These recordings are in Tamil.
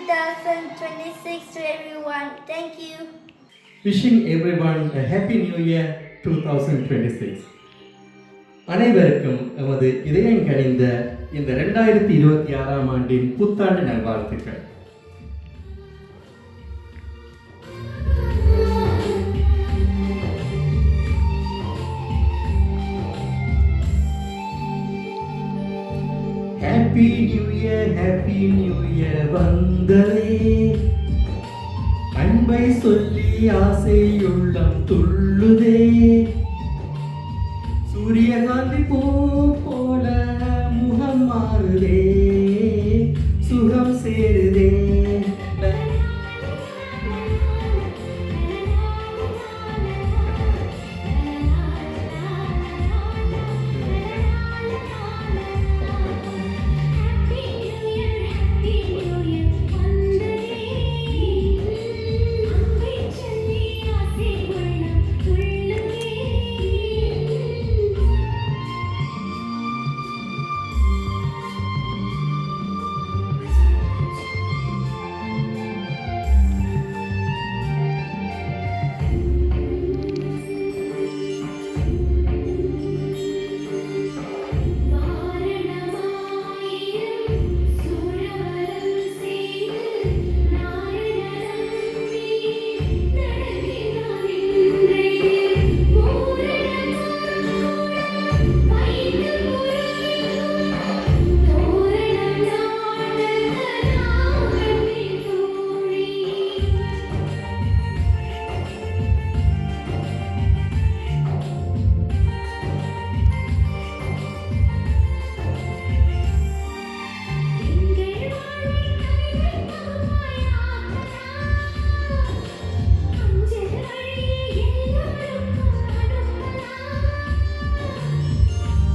2026 to everyone. Thank you. Wishing everyone a happy new year 2026. அனைவருக்கும் எமது இதயம் கனிந்த இந்த 2026ஆம் ஆண்டின் புத்தாண்டு நல்வாழ்த்துக்கள். ஹாப்பி நியூ இயர் வந்ததே, அன்பை சொல்லி ஆசை உள்ளம் துள்ளுதே, சூரியகாந்தி பூ போல முகம் மாறுதே, சுகம் சேருதே.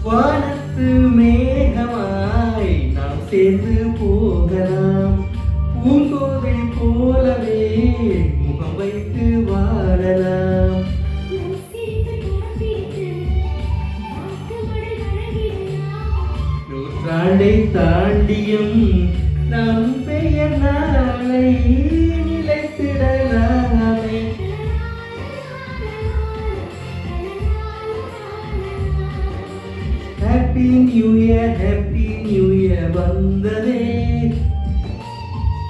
வானத்து மேகமாய் நாம் சேர்ந்து போகலாம், பூங்கோதை போலவே முகம் வைத்து வாழலாம். நூற்றாண்டை தாண்டியும் நம் பெயர் நாளை நிலைத்திடலாமே. ஹாப்பி நியூ இயர் வந்ததே,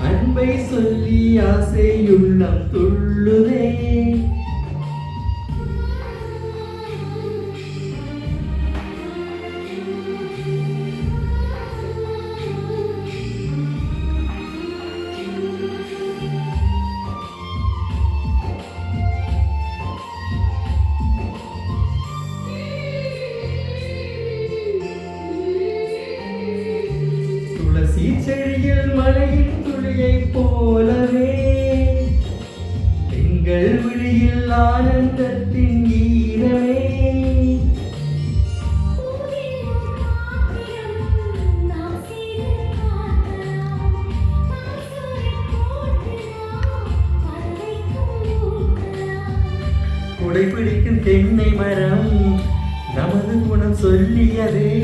அன்பை சொல்லி ஆசையுள்ளம் துள்ளுதே. செடியில் மழையின் துளியை போலவே எங்கள் விழியில் ஆனந்தத்தின் ஈரமே. குடைபிடிக்கும் தென்னை மரம் நமது குணம் சொல்லியதே.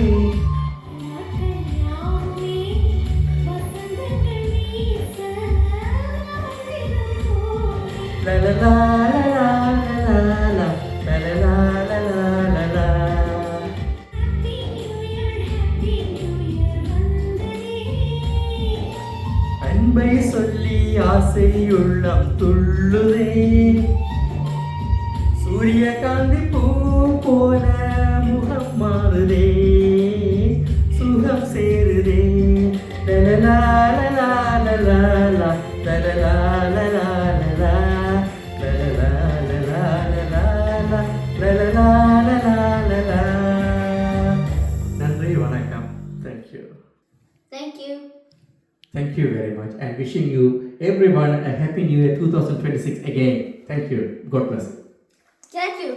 La la la la la la la la la la la. அன்பை சொல்லி ஆசையுள்ளம் துள்ளுதே, சூரியகாந்தி பூ போல முகம் மாறுதே, சுகம் சேருதே. La la la la la la la la la la la. நன்றி, வணக்கம். Thank you very much, and wishing you everyone a happy new year 2026 again. Thank you. God bless. Thank you.